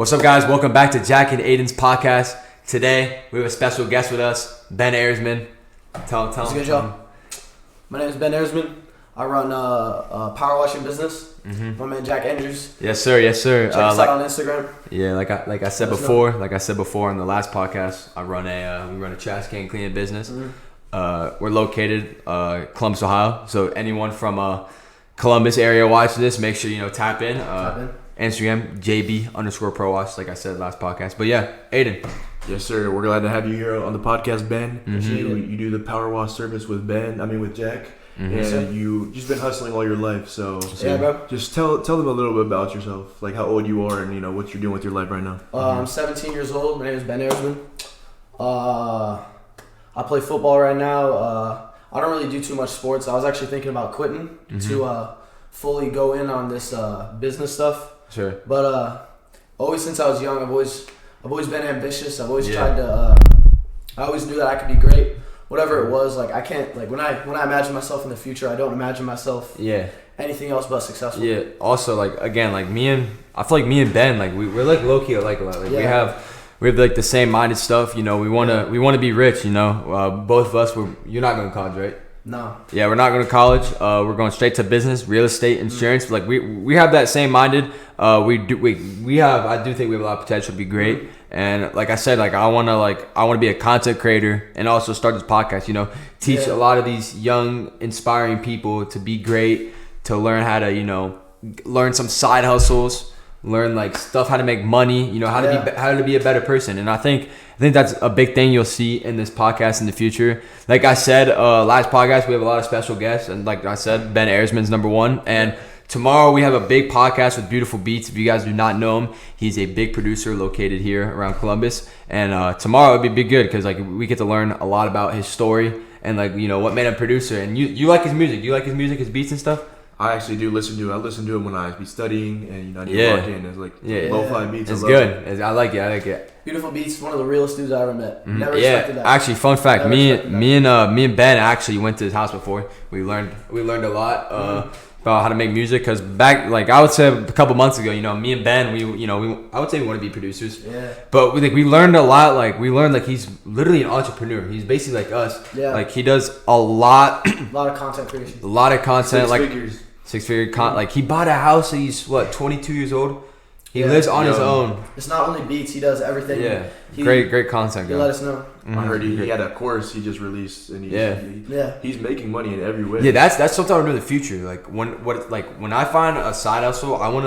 What's up, guys? Welcome back to Jack and Aiden's podcast. Today, we have a special guest with us, Ben Ehresman. Tell him. Good job. My name is Ben Ehresman. I run a power washing business. My man Jack Andrews. Yes, sir. Check us out on Instagram. Yeah, like I said before in the last podcast, we run a trash can cleaning business. We're located Columbus, Ohio. So anyone from Columbus area watching this, make sure tap in. Instagram JB_Pro Wash, like I said last podcast. But yeah, Aiden. Yes, sir. We're glad to have you here on the podcast, Ben. You do the power wash service with Jack. And you've just been hustling all your life. So yeah, bro. Just tell them a little bit about yourself, like how old you are and what you're doing with your life right now. I'm 17 years old. My name is Ben Ehresman. I play football right now. I don't really do too much sports. I was actually thinking about quitting to fully go in on this business stuff. Sure. But always since I was young, I've always been ambitious. I've always tried to. I always knew that I could be great. Whatever it was, like I can't when I imagine myself in the future, I don't imagine myself anything else but successful. Yeah. Also, I feel like me and Ben, we're like low key alike a lot. We have like the same minded stuff. We wanna be rich. Both of us. You're not going to college, right? No. Yeah, we're not going to college. We're going straight to business, real estate, insurance. We have that same minded. I do think we have a lot of potential to be great. And like I said, I want to be a content creator and also start this podcast. Teach a lot of these young, inspiring people to be great, to learn how to learn some side hustles, learn stuff, how to make money. How to be a better person. And I think that's a big thing you'll see in this podcast in the future. Like I said, last podcast, we have a lot of special guests. And like I said, Ben Ehresman's number one. And tomorrow we have a big podcast with Beautiful Beats. If you guys do not know him, he's a big producer located here around Columbus. And tomorrow it'll be good because we get to learn a lot about his story and what made him a producer. And you like his music? Do you like his music, his beats and stuff? I actually do listen to it. I listen to it when I be studying and I need to walk in. It's lo-fi beats. It's good. I like it. Beautiful Beats, one of the realest dudes I ever met. Never expected that. Actually, fun fact, me and Ben actually went to his house before. We learned a lot about how to make music because back I would say a couple months ago, me and Ben, I would say we want to be producers. Yeah. But we learned a lot. We learned he's literally an entrepreneur. He's basically like us. Yeah. He does a lot. A lot of content creation. A lot of content. Six-figure He bought a house. He's 22 years old. He lives on his own. It's not only beats. He does everything. Yeah. Great content guy. Let us know. I heard he had a course he just released, and he's making money in every way. Yeah, that's something I want to do in the future. When I find a side hustle, I want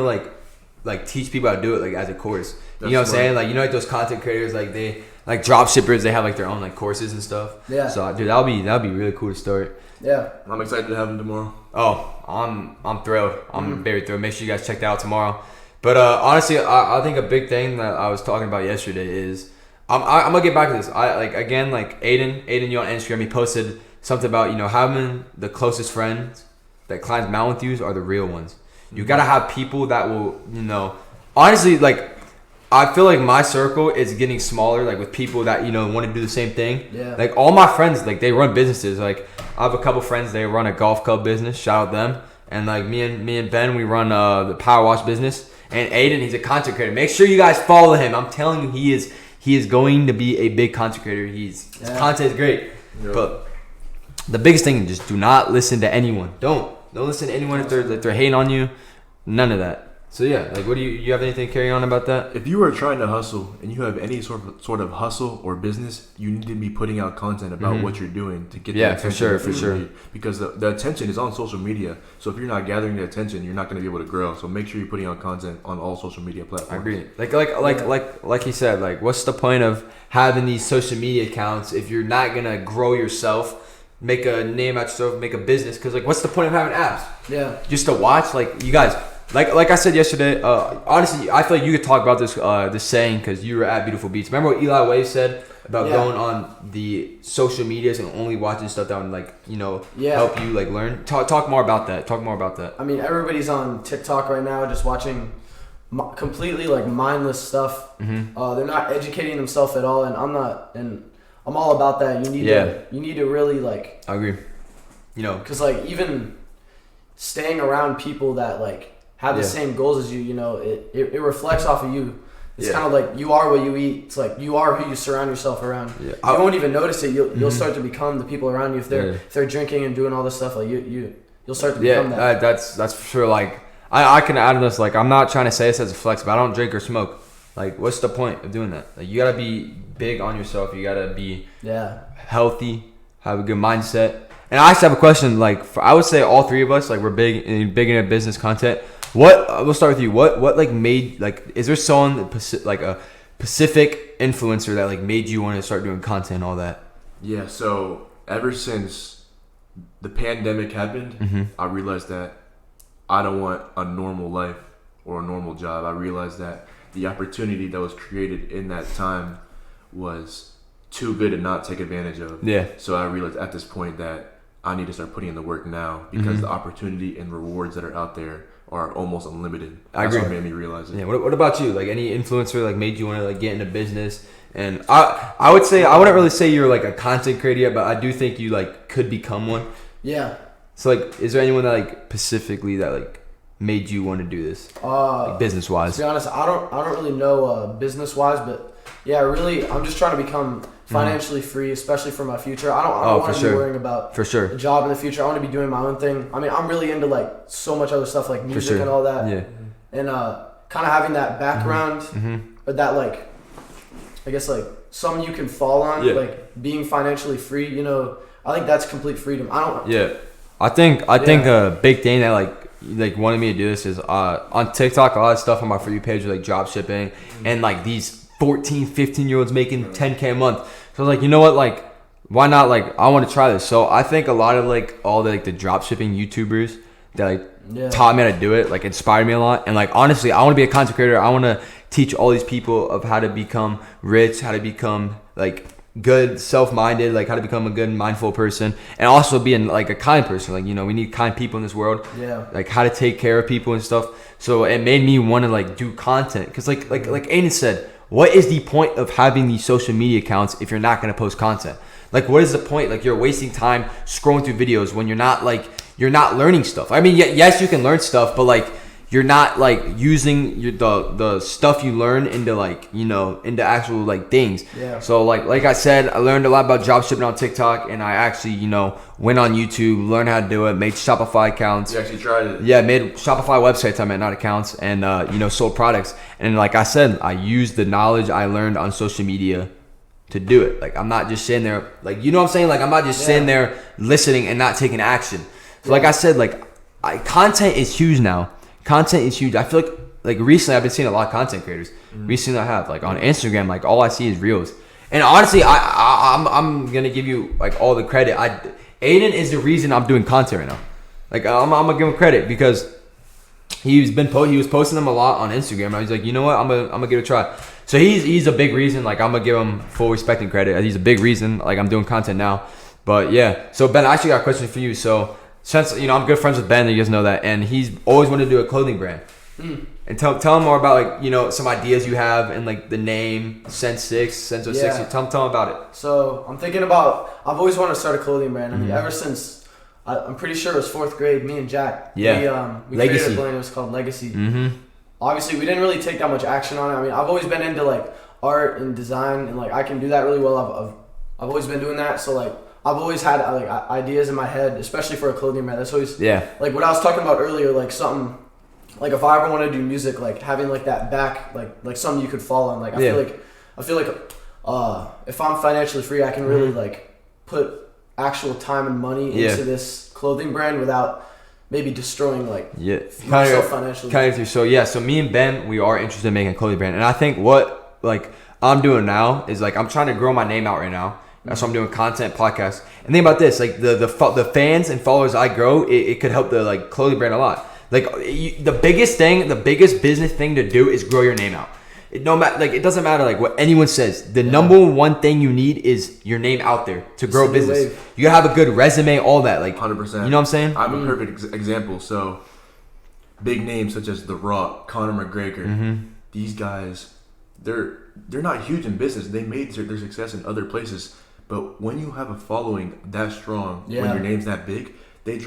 to teach people how to do it as a course. You know what I'm saying? Those content creators, they drop shippers, they have their own courses and stuff. Yeah. So dude, that'll be really cool to start. Yeah. I'm excited to have him tomorrow. Oh, I'm thrilled. I'm very thrilled. Make sure you guys check that out tomorrow. But honestly, I think a big thing that I was talking about yesterday is I'm gonna get back to this. Aiden, you on Instagram, he posted something about having the closest friends that climbs mountain with you are the real ones. You gotta have people that will honestly I feel like my circle is getting smaller with people that want to do the same thing. Yeah. All my friends they run businesses. I have a couple friends, they run a golf club business. Shout out them. And me and Ben, we run the power wash business. And Aiden, he's a content creator. Make sure you guys follow him. I'm telling you, he is going to be a big content creator. His content is great. Yeah. But the biggest thing, just do not listen to anyone. Don't listen to anyone if they're hating on you. None of that. So yeah, what do you have anything to carry on about that? If you are trying to hustle and you have any sort of hustle or business, you need to be putting out content about what you're doing to get the attention. For sure. Because the attention is on social media. So if you're not gathering the attention, you're not going to be able to grow. So make sure you're putting out content on all social media platforms. I agree. Like he said, what's the point of having these social media accounts if you're not going to grow yourself, make a name out yourself, make a business? Because what's the point of having apps? Yeah. Just to watch? You guys. Like I said yesterday, honestly, I feel like you could talk about this saying because you were at Beautiful Beats. Remember what Eli Wave said about going on the social medias and only watching stuff that would help you learn? Talk more about that. I mean, everybody's on TikTok right now, just watching completely mindless stuff. They're not educating themselves at all, and I'm not, and I'm all about that. You need to really I agree. Because even staying around people that have the same goals as you, it reflects off of you. It's kind of like you are what you eat. It's like you are who you surround yourself around. Yeah. You won't even notice it. You'll start to become the people around you if they're drinking and doing all this stuff. Like you'll start to become that. That's for sure. Like I can add on this. Like I'm not trying to say this as a flex, but I don't drink or smoke. Like what's the point of doing that? Like you gotta be big on yourself. You gotta be healthy, have a good mindset. And I actually have a question. Like I would say all three of us, like we're big into business content. We'll start with you. What like made like is there someone like a Pacific influencer that like made you want to start doing content and all that? Yeah. So ever since the pandemic happened, I realized that I don't want a normal life or a normal job. I realized that the opportunity that was created in that time was too good to not take advantage of. Yeah. So I realized at this point that I need to start putting in the work now because the opportunity and rewards that are out there are almost unlimited. That's what made me realize it. Yeah. What about you? Like any influencer like made you want to like get into business? And I would say I wouldn't really say you're like a content creator yet, but I do think you like could become one. Yeah. So like, is there anyone that like specifically that like made you want to do this, like business wise? To be honest, I don't really know business wise, but yeah, really, I'm just trying to become financially free, especially for my future. I don't want to be worrying about a job in the future. I want to be doing my own thing. I mean, I'm really into like so much other stuff like music and all that. Yeah. And kind of having that background, but that like, I guess like something you can fall on, like being financially free. You know, I think that's complete freedom. I think a big thing that like wanted me to do this is on TikTok, a lot of stuff on my For You page is like drop shipping and like these 14, 15-year-olds making 10K a month. So I was like, you know what, like why not, like I want to try this. So I think a lot of like all the like the drop shipping YouTubers that like taught me how to do it, like inspired me a lot. And like honestly, I want to be a content creator. I want to teach all these people of how to become rich, how to become like good, self-minded, like how to become a good, mindful person, and also being like a kind person. Like, you know, we need kind people in this world. Yeah. Like how to take care of people and stuff. So it made me want to like do content because like Aiden said, what is the point of having these social media accounts if you're not going to post content? Like, what is the point? Like, you're wasting time scrolling through videos when you're not learning stuff. I mean, yes, you can learn stuff, but like you're not like using the stuff you learn into like, you know, into actual like things. Yeah. So like I said, I learned a lot about drop shipping on TikTok, and I actually, you know, went on YouTube, learned how to do it, made Shopify accounts. You actually tried it? Yeah, made Shopify websites, I meant, not accounts, and you know, sold products. And like I said, I used the knowledge I learned on social media to do it. Like I'm not just sitting there, like, you know what I'm saying? Like I'm not just sitting there listening and not taking action. So like I said, like content is huge now. Content is huge. I feel like recently I've been seeing a lot of content creators. Recently I have, like on Instagram, like all I see is reels. And honestly, I'm gonna give you like all the credit. Aiden is the reason I'm doing content right now. Like I'm gonna give him credit because he was posting them a lot on Instagram. And I was like, you know what, I'm gonna give it a try. So he's a big reason. Like I'm gonna give him full respect and credit. He's a big reason. Like I'm doing content now. But yeah. So Ben, I actually got a question for you. So since, you know, I'm good friends with Ben, you guys know that, and he's always wanted to do a clothing brand. And tell him more about, like, you know, some ideas you have and like the name Sense06. Yeah. Tell him about it. So I've always wanted to start a clothing brand. I mean, ever since I'm pretty sure it was 4th grade, me and Jack. Yeah. We created a brand. It was called Legacy. Obviously, we didn't really take that much action on it. I mean, I've always been into like art and design, and like I can do that really well. I've always been doing that. So like, I've always had like ideas in my head, especially for a clothing brand. That's always like what I was talking about earlier, like something like if I ever want to do music, like having like that back, like something you could fall on. Like I feel like if I'm financially free, I can really like put actual time and money into this clothing brand without maybe destroying like myself financially. So me and Ben, we are interested in making a clothing brand, and I think what like I'm doing now is like I'm trying to grow my name out right now. That's why I'm doing content, podcasts. And think about this, like the fans and followers I grow, it could help the like clothing brand a lot. Like the biggest business thing to do is grow your name out. It doesn't matter like what anyone says. The number one thing you need is your name out there to grow business. You gotta have a good resume, all that. Like 100%. You know what I'm saying? I'm a perfect example. So big names such as The Rock, Conor McGregor, these guys, they're not huge in business. They made their success in other places. But when you have a following that strong, when your name's that big, each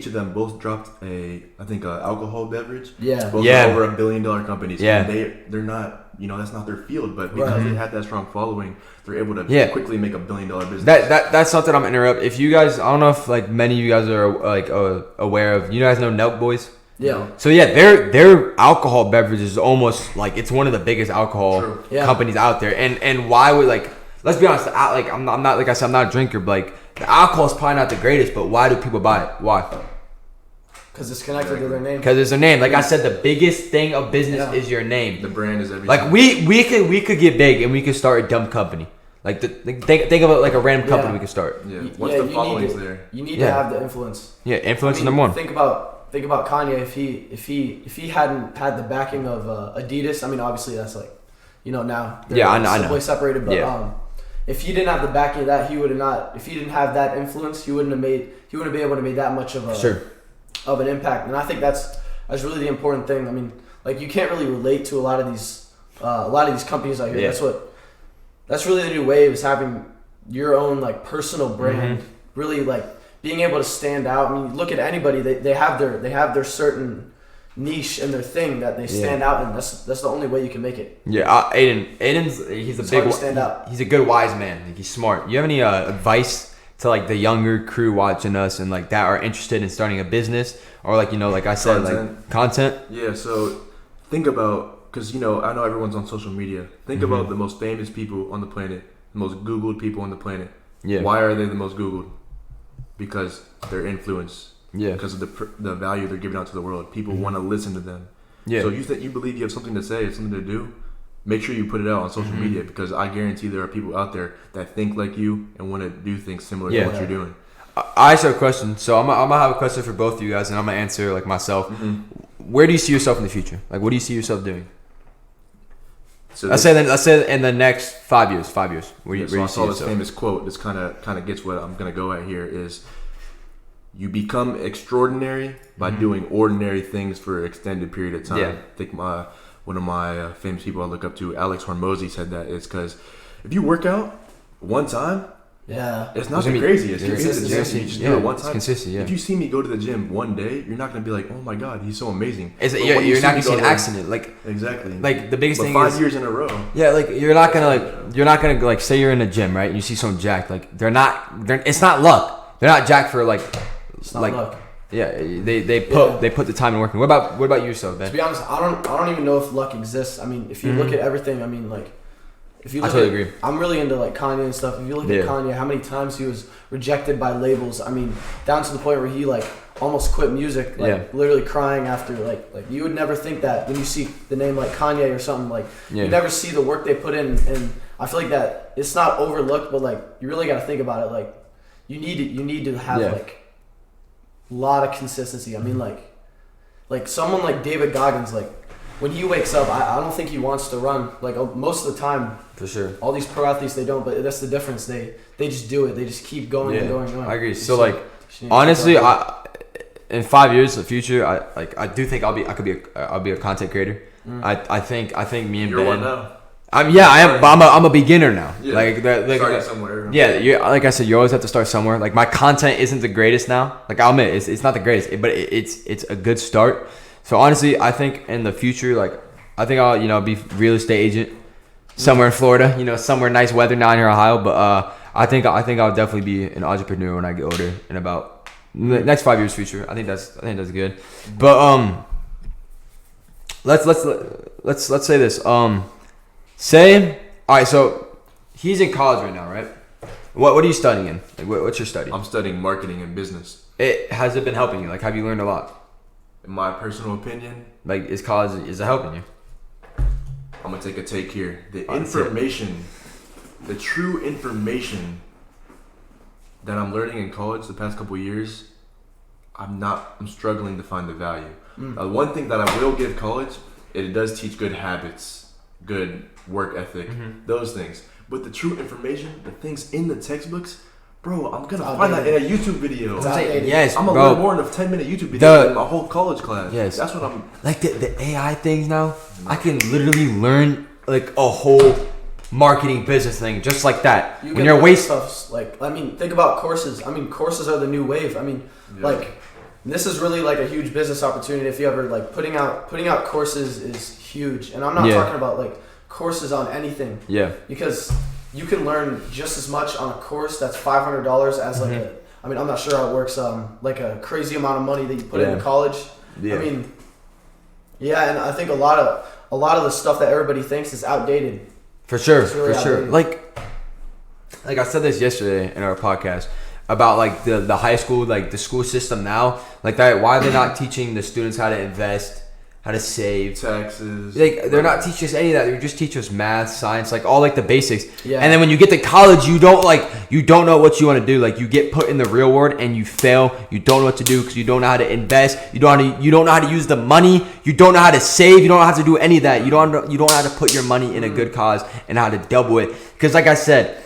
of them both dropped a alcohol beverage. Yeah. Both over $1 billion companies. Yeah. And they're not that's not their field, but because they have that strong following, they're able to quickly make $1 billion business. That's something I'm gonna interrupt. If you guys, I don't know if like many of you guys are like aware of, you guys know Nelk Boys. Yeah. So yeah, their alcohol beverage is almost like it's one of the biggest alcohol companies out there. And why would, like, let's be honest, I'm not, like I said, I'm not a drinker, but like the alcohol is probably not the greatest, but why do people buy it? Why? Because it's connected to their name. Because it's their name. Like I said, the biggest thing of business is your name. The brand is everything. Like we could get big and we could start a dumb company. Like think of it like a random company we could start. Yeah. Once the following's there, you need to have the influence. Yeah, influence is number one. Think about Kanye. If he hadn't had the backing of Adidas, I mean, obviously that's like, now they're I know. simply separated. But if he didn't have the backing of that, he would have not. If he didn't have that influence, he wouldn't have been able to make that much of an impact. And I think that's really the important thing. I mean, like, you can't really relate to a lot of these companies out here. Yeah. That's really the new wave, is having your own like personal brand. Really, like, being able to stand out. I mean, look at anybody. They have their certain niche and their thing that they stand out in. That's the only way you can make it. Yeah, Aiden's he's a big stand out. He's a good wise man. Like, he's smart. You have any advice to like the younger crew watching us and like that are interested in starting a business, or like, like I said, like content? Yeah. So think about, because I know everyone's on social media. Think about the most famous people on the planet, the most Googled people on the planet. Yeah. Why are they the most Googled? Because their influence. Yeah. Because of the value they're giving out to the world. People want to listen to them. Yeah. So if you believe you have something to say, something to do, make sure you put it out on social media, because I guarantee there are people out there that think like you and want to do things similar to what you're doing. I asked you a question, so I'm gonna have a question for both of you guys, and I'm gonna answer like myself. Where do you see yourself in the future? Like, what do you see yourself doing? So let's say in the next 5 years. Where you see I saw this yourself? famous quote. This kind of gets what I'm gonna go at here. Is you become extraordinary by doing ordinary things for an extended period of time. Yeah. I think one of my famous people I look up to, Alex Hormozy, said that it's because if you work out one time, it's not the craziest. You just do it one time. It's consistent. Yeah. If you see me go to the gym one day, you're not gonna be like, "Oh my God, he's so amazing." You're not gonna see an accident. Like, exactly. Like the biggest thing 5 is years in a row. Yeah, like you're not gonna say you're in a gym, right? And you see someone jacked. Like it's not luck. They're not jacked for like. It's not luck. Yeah, they put the time and work in. What about yourself, Ben? To be honest, I don't even know if luck exists. I mean, if you look at everything, I mean, like, if you look I totally agree. I'm really into like Kanye and stuff. If you look at Kanye, how many times he was rejected by labels? I mean, down to the point where he like almost quit music, like literally crying after like you would never think that when you see the name like Kanye or something, like you never see the work they put in. And I feel like that it's not overlooked, but like you really got to think about it. Like you need to have like a lot of consistency. I mean, like someone like David Goggins, like when he wakes up, I don't think he wants to run. Like most of the time, for sure. All these pro athletes, they don't, but that's the difference. They just do it. They just keep going and going and going. I agree. So like honestly, in 5 years in the future, I do think I'll be a content creator. I think me and You're Ben. one now. I am, but I'm a beginner now. Yeah. Like starting somewhere. Yeah, like I said, you always have to start somewhere. Like my content isn't the greatest now. Like I'll admit, it's not the greatest, but it's a good start. So honestly, I think in the future, like I think I'll be real estate agent somewhere in Florida. Somewhere nice weather, not here in Ohio. But I think I'll definitely be an entrepreneur when I get older, in about the next 5 years future. I think that's good. But let's say this. Say, all right, so he's in college right now, right? What are you studying in? Like, what's your study? I'm studying marketing and business. Has it been helping you? Like, have you learned a lot? In my personal opinion, like, is it helping you? I'm gonna take a take here. The true information that I'm learning in college the past couple of years, I'm struggling to find the value. One thing that I will give college, it does teach good habits, good work ethic, those things. But the true information, the things in the textbooks, bro, I'm gonna find that in a YouTube video. Yes, I'm gonna bro. learn more in a 10-minute YouTube video than my whole college class. Yes, that's what I'm like the AI things now. I can literally learn like a whole marketing business thing just like that. When you're wasting stuff, like I mean, think about courses. I mean, courses are the new wave. I mean, like this is really like a huge business opportunity. If you ever like putting out courses is huge, and I'm not talking about like courses on anything. Yeah. Because you can learn just as much on a course that's $500 as like I mean, I'm not sure how it works. Like a crazy amount of money that you put into college. Yeah. I mean, yeah, and I think a lot of the stuff that everybody thinks is outdated. For sure, really for sure. outdated. Like I said this yesterday in our podcast about like the high school, like the school system now, like that. Why are they not teaching the students how to invest, how to save, taxes? Like they're not teaching us any of that. They just teach us math, science, like all like the basics. Yeah. And then when you get to college, you don't know what you want to do. Like you get put in the real world and you fail. You don't know what to do because you don't know how to invest. You don't know how to use the money. You don't know how to save. You don't know how to do any of that. You don't know how to put your money in a good cause and how to double it. Because like I said,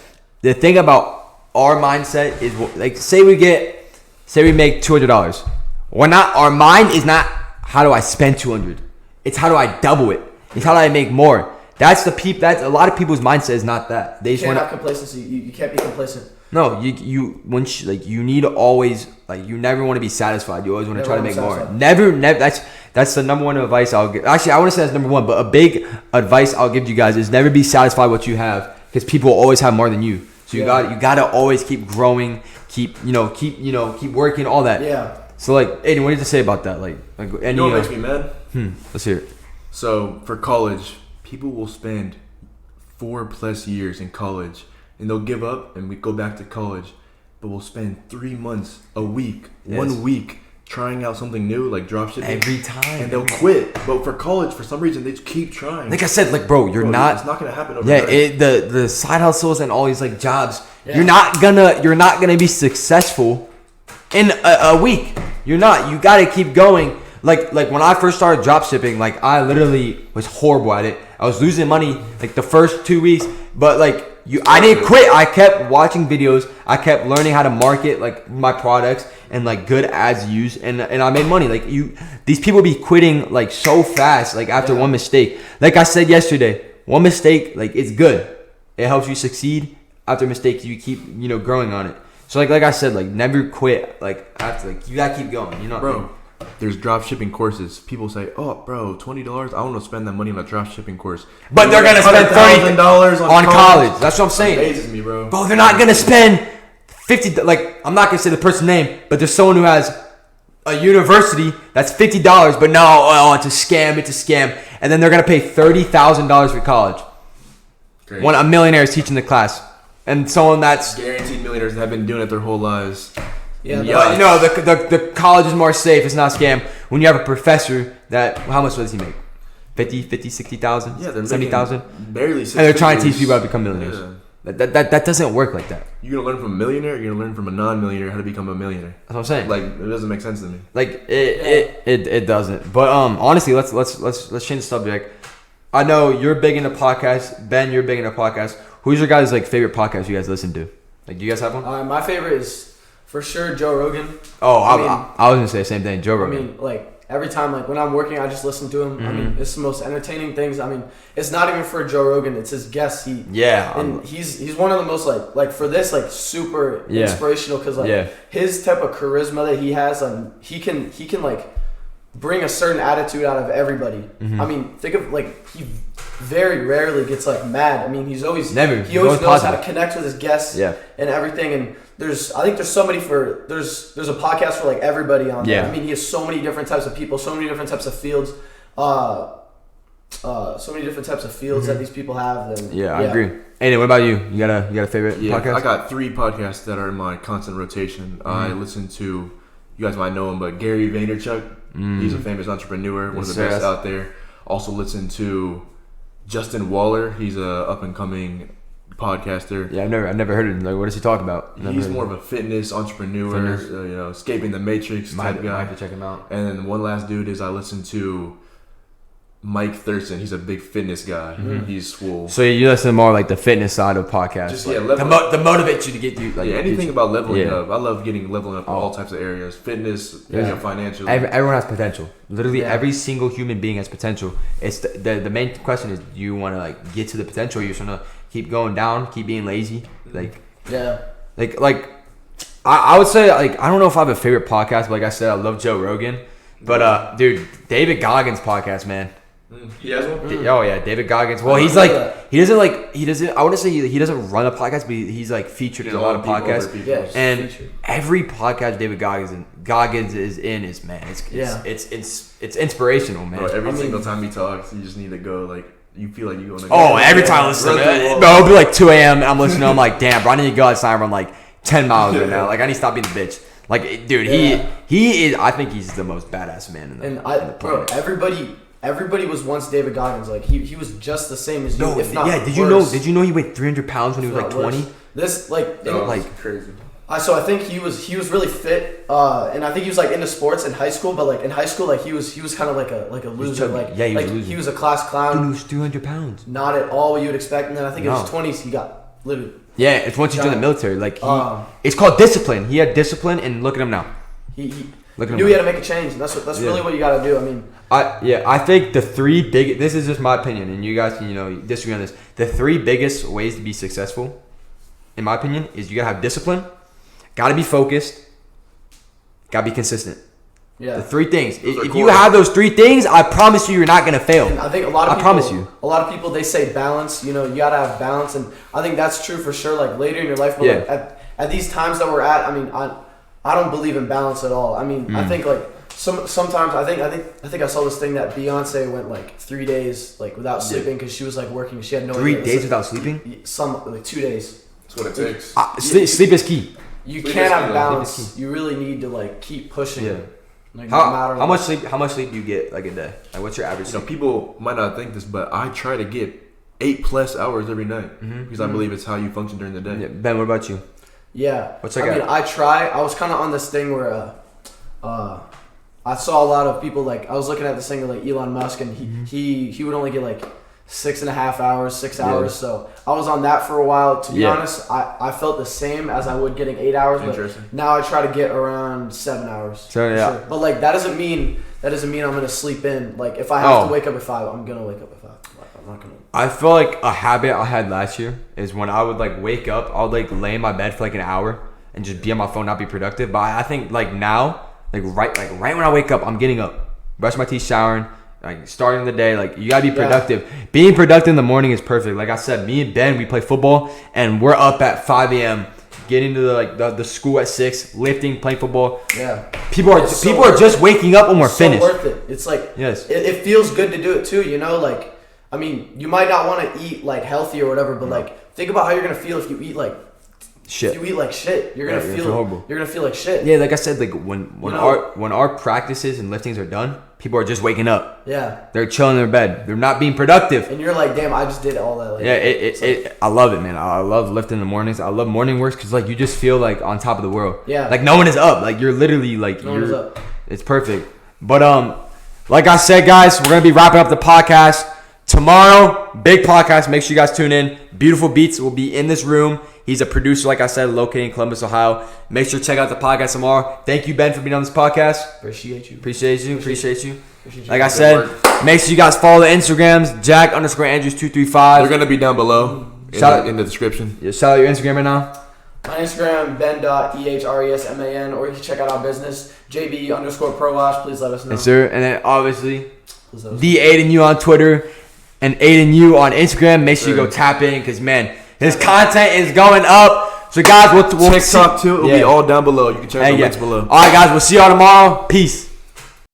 the thing about our mindset is like say we make $200. Our mind is not how do I spend 200. It's how do I double it. It's how do I make more. That's a lot of people's mindset is not that. They just can't want have complacency. You can't be complacent. No, you need to always you never want to be satisfied. You always want to try to make more. Never. That's the number one advice I'll give. Actually, I want to say that's number one, but a big advice I'll give you guys is never be satisfied with what you have because people always have more than you. So you gotta always keep growing, keep working, all that. Yeah. So like, Aiden, what did you say about that? Like you know what makes me mad? Let's hear it. So for college, people will spend 4+ years in college, and they'll give up, and we go back to college, but we'll spend 3 months, a week, 1 week trying out something new, like dropshipping every time, and they'll quit. But for college, for some reason, they just keep trying. Like I said, like bro, it's not gonna happen overnight. Yeah, the side hustles and all these like jobs, you're not gonna be successful in a week. You're not. You gotta keep going. Like when I first started dropshipping, like I literally was horrible at it. I was losing money like the first 2 weeks, but I didn't quit. I kept watching videos. I kept learning how to market like my products and like good ads used, and I made money. Like these people be quitting like so fast, like after one mistake. Like I said yesterday, one mistake like it's good. It helps you succeed. After mistakes, you keep growing on it. So like I said, like never quit. Like after you gotta keep going. Bro. There's drop shipping courses. People say, "Oh, bro, $20. I want to spend that money on a drop shipping course." But they're gonna spend $30,000 on college. That's what I'm saying. It amazes me, bro. Bro, they're not gonna spend $50. Like I'm not gonna say the person's name, but there's someone who has a university that's $50. But no, it's a scam. It's a scam. And then they're gonna pay $30,000 for college. Great. When a millionaire is teaching the class, and someone that's guaranteed millionaires that have been doing it their whole lives. Yeah, but the college is more safe. It's not a scam. When you have a professor that, how much does he make? 50, 60,000? Yeah, they're 70,000? Barely 6 And they're trying to teach people how to become millionaires. Yeah. That doesn't work like that. You're gonna learn from a millionaire. You're gonna learn from a non-millionaire how to become a millionaire. That's what I'm saying. Like it doesn't make sense to me. Like it doesn't. But honestly, let's change the subject. I know you're big into podcasts. Ben, you're big into podcasts. Who's your guys' like favorite podcast you guys listen to? Like, do you guys have one? My favorite is for sure Joe Rogan. Oh, I was gonna say the same thing. One Rogan. I mean, like every time, like when I'm working, I just listen to him. I mean, it's the most entertaining things. I mean, it's not even for Joe Rogan; it's his guests. He's one of the most like for this like super inspirational because his type of charisma that he has. He can like bring a certain attitude out of everybody. Mm-hmm. I mean, think of like he very rarely gets like mad. I mean, he always knows how to connect with his guests and everything. And I think there's a podcast for like everybody on there. I mean, he has so many different types of people, so many different types of fields, that these people have. And, I agree. Anyway, what about you? You got a favorite podcast? I got 3 podcasts that are in my constant rotation. I listen to, you guys might know him, but Gary Vaynerchuk. He's a famous entrepreneur, one of the best out there. Also listen to Justin Waller. He's a up and coming podcaster. Yeah, I've never heard of him. Like, what does he talk about? He's more of a fitness entrepreneur. Escaping the matrix type guy. I have to check him out. And then one last dude is I listen to Mike Thurston. He's a big fitness guy. Mm-hmm. He's swole. So you listen more like the fitness side of podcasts. Just to motivate you to get you like anything about leveling up. I love leveling up in all types of areas. Fitness, financial. Everyone has potential. Literally every single human being has potential. It's the main question is, do you want to like get to the potential? Or you just want to keep going down, keep being lazy. Like I would say like I don't know if I have a favorite podcast, but like I said, I love Joe Rogan. But dude, David Goggins' podcast, man. He has one? Oh yeah, David Goggins. Well, he doesn't. I want to say he doesn't run a podcast, but he's like featured in a lot of podcasts. Yeah, and every podcast David Goggins is in is it's inspirational, man. Bro, every single time he talks, you just need to go like. You feel like you're going to go. Every time I listen to it, bro, it'll be like 2 a.m. I'm listening to him like, damn, bro, I need to go outside and run like 10 miles right now. Like, I need to stop being a bitch. Like, dude, he is, I think he's the most badass man in the bro, everybody was once David Goggins. Like, he was just the same as you, if not worse. Did you know he weighed 300 pounds when he was like 20? This, like, crazy. So I think he was really fit, and I think he was like into sports in high school. But like in high school, like he was kind of like a loser. He was a class clown. Dude, he was 200 pounds. Not at all what you would expect. And then I think in his 20s he got literally. Yeah, it's once you join the military. Like it's called discipline. He had discipline, and look at him now. He knew he had to make a change, and that's really what you got to do. I mean, I think the three big. This is just my opinion, and you guys can disagree on this. The three biggest ways to be successful, in my opinion, is you gotta have discipline. Got to be focused. Got to be consistent. Yeah. The three things. If you have those three things, I promise you're not going to fail. And I think a lot of people, they say balance. You got to have balance. And I think that's true for sure, like later in your life. But like at these times that we're at, I mean, I don't believe in balance at all. I mean, I think like sometimes I think I saw this thing that Beyonce went like 3 days like without sleeping because she was like working. She had no 3 days without sleeping? Like 2 days. That's what it takes. Sleep is key. You can't have balance. You really need to like keep pushing. Yeah. Like, how much sleep do you get like a day? Like what's your average sleep? People might not think this, but I try to get 8+ hours every night because I believe it's how you function during the day. Yeah. Ben, what about you? Yeah. I try. I was kind of on this thing where I saw a lot of people like I was looking at this thing like Elon Musk and he would only get like 6.5 hours, 6 hours. So I was on that for a while. To be honest, I felt the same as I would getting 8 hours. But now I try to get around 7 hours. So yeah. Sure. But like that doesn't mean I'm gonna sleep in. Like if I have to wake up at 5, I'm gonna wake up at 5. Like, I'm not gonna. I feel like a habit I had last year is when I would like wake up, I would like lay in my bed for like an hour and just be on my phone, not be productive. But I think like now, right when I wake up, I'm getting up, brush my teeth, showering. Like starting the day, like you gotta be productive. Yeah. Being productive in the morning is perfect. Like I said, me and Ben, we play football, and we're up at 5 a.m. getting to the school at 6, lifting, playing football. Yeah, people are just waking up when we're finished. So worth it. It's like it feels good to do it too. Like I mean, you might not want to eat like healthy or whatever, but like think about how you're gonna feel if you eat like shit. If you eat like shit, you're gonna feel horrible. You're gonna feel like shit. Yeah, like I said, like when our practices and liftings are done, people are just waking up. Yeah, they're chilling in their bed. They're not being productive. And you're like, damn, I just did all that. Like, I love it, man. I love lifting in the mornings. I love morning works because like you just feel like on top of the world. Yeah, like no one is up. Like you're literally like no one is up. It's perfect. But like I said, guys, we're gonna be wrapping up the podcast tomorrow. Big podcast. Make sure you guys tune in. Beautiful Beats will be in this room. He's a producer, like I said, located in Columbus, Ohio. Make sure to check out the podcast tomorrow. Thank you, Ben, for being on this podcast. Appreciate you. Like I said, make sure you guys follow the Instagrams, Jack_Andrews235. They're going to be down below in the description. Yeah, shout out your Instagram right now. My Instagram, ben.ehresman, or you can check out our business, JB_ProWash. Please let us know. Yes, sir. And then obviously, the Aiden U on Twitter and Aiden U on Instagram. Make sure you go tap in because, man, his content is going up. So, guys, we'll TikTok, too. It'll be all down below. You can check the links below. All right, guys. We'll see y'all tomorrow. Peace.